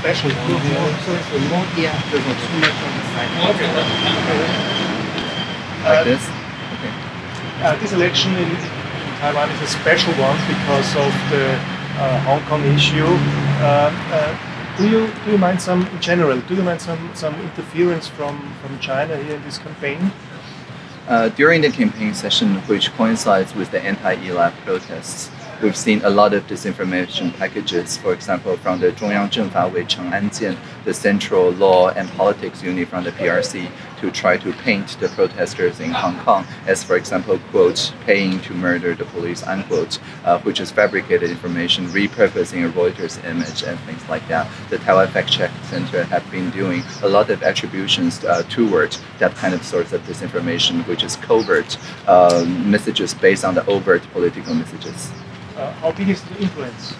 special one here. Yeah, there's not too much on the side. Like this? Okay. This election in Taiwan is a special one because of the Hong Kong issue. Do you mind some, in general, do you mind some interference from China here in this campaign? During the campaign session, which coincides with the anti-ELAB protests, we've seen a lot of disinformation packages, for example, from the Zhongyang Zhengfawei Cheng'anjian, the Central Law and Politics Unit from the PRC, to try to paint the protesters in Hong Kong as, for example, quote, paying to murder the police, unquote, which is fabricated information, repurposing a Reuters image and things like that. The Taiwan Fact Check Center have been doing a lot of attributions toward that kind of source of disinformation, which is covert messages based on the overt political messages. How big is the influence?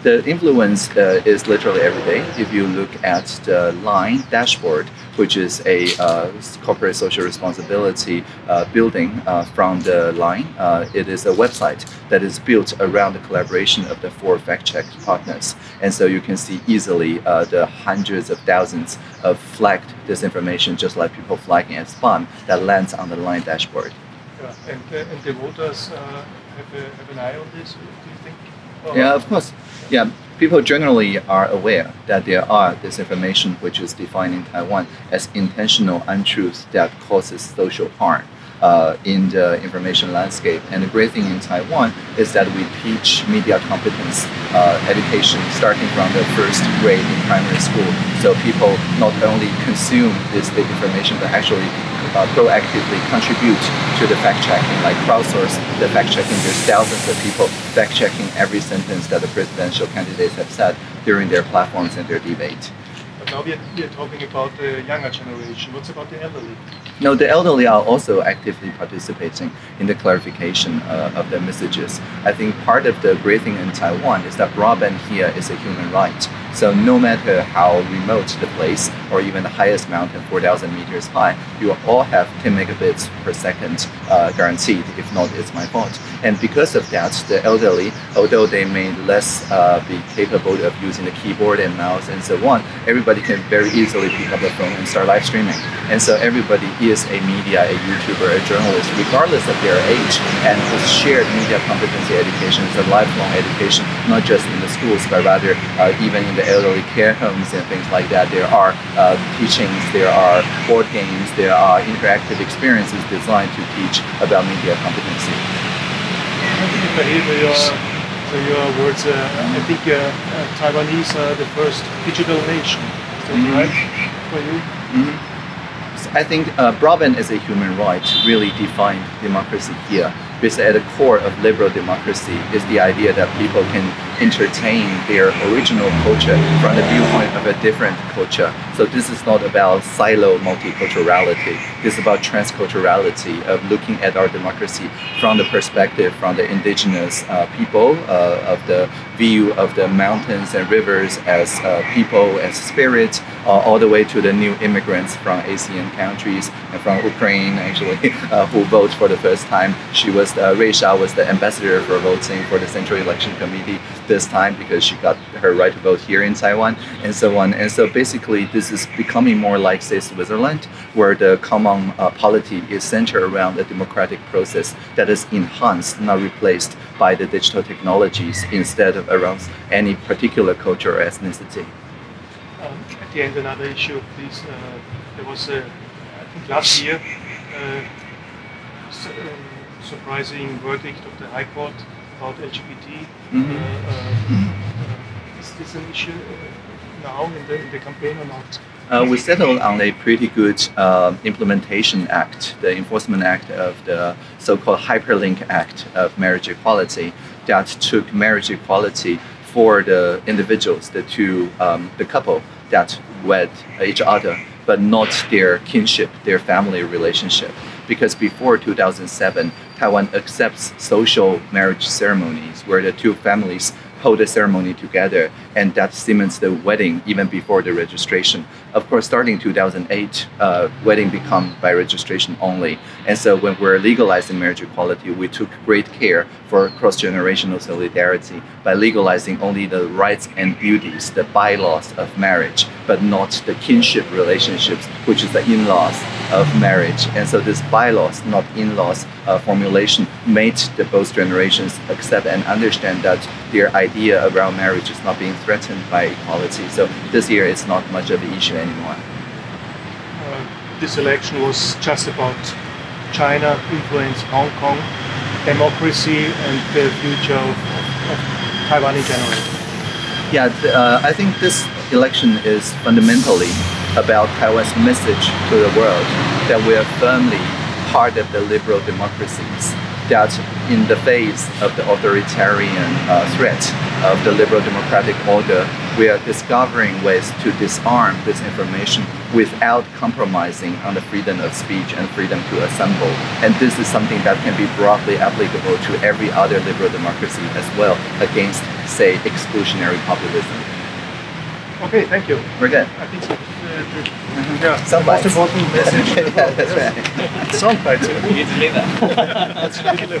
The influence is literally every day. If you look at the Line dashboard, which is a corporate social responsibility building from the Line, it is a website that is built around the collaboration of the 4 fact-check partners. And so you can see easily the hundreds of thousands of flagged disinformation, just like people flagging as spam, that lands on the Line dashboard. Yeah. And the voters have an eye on this, do you think? Or yeah, of course. Yeah, people generally are aware that there are disinformation which is defined in Taiwan as intentional untruths that causes social harm in the information landscape. And the great thing in Taiwan is that we teach media competence education starting from the first grade in primary school. So people not only consume this information but actually proactively contribute to the fact-checking, like crowdsource the fact-checking. There's thousands of people fact-checking every sentence that the presidential candidates have said during their platforms and their debate. But now we are talking about the younger generation. What's about the elderly? No, the elderly are also actively participating in the clarification of the messages. I think part of the great thing in Taiwan is that broadband here is a human right. So no matter how remote the place, or even the highest mountain, 4,000 meters high, you will all have 10 megabits per second guaranteed. If not, it's my fault. And because of that, the elderly, although they may less be capable of using the keyboard and mouse and so on, everybody can very easily pick up the phone and start live streaming. And so everybody is a media, a YouTuber, a journalist, regardless of their age. And this shared media competency education is a lifelong education, not just in the schools, but rather even in the elderly care homes and things like that. There are teachings, there are board games, there are interactive experiences designed to teach about media competency. If I hear your words, I think Taiwanese are the first digital nation. Is that right for you? Mm-hmm. I think broadband as a human right really defined democracy here. Because at the core of liberal democracy is the idea that people can entertain their original culture from the viewpoint of a different culture. So this is not about silo multiculturality. This is about transculturality, of looking at our democracy from the perspective from the indigenous people, of the view of the mountains and rivers as people, as spirits, all the way to the new immigrants from Asian countries and from Ukraine, actually, who vote for the first time. Rui Sha was the ambassador for voting for the Central Election Committee this time because she got her right to vote here in Taiwan and so on. And so basically this is becoming more like, say, Switzerland, where the common polity is centered around a democratic process that is enhanced, not replaced by the digital technologies, instead of around any particular culture or ethnicity. At the end, another issue, please. There was, I think last year, surprising verdict of the High Court about LGBT. Is this an issue now in the campaign or not? We settled on a pretty good implementation act, the enforcement act of the so-called Hyperlink Act of Marriage Equality, that took marriage equality for the individuals, the couple that wed each other, but not their kinship, their family relationship. Because before 2007, Taiwan accepts social marriage ceremonies where the two families hold a ceremony together, and that cements the wedding even before the registration. Of course, starting 2008, wedding become by registration only. And so when we're legalizing marriage equality, we took great care for cross-generational solidarity by legalizing only the rights and duties, the bylaws of marriage, but not the kinship relationships, which is the in-laws of marriage. And so this bylaws, not in-laws formulation, made the both generations accept and understand that their idea around marriage is not being threatened by equality. So this year it's not much of an issue anymore. This election was just about China influence Hong Kong, democracy, and the future of Taiwan in general. Yeah, I think this election is fundamentally about Taiwan's message to the world that we are firmly part of the liberal democracies, that in the face of the authoritarian threat of the liberal democratic order, we are discovering ways to disarm this information without compromising on the freedom of speech and freedom to assemble. And this is something that can be broadly applicable to every other liberal democracy as well, against, say, exclusionary populism. Okay, thank you. We're good. I think so. Some most important message. Yeah, that's right. Soundbites. You need to leave that. That's really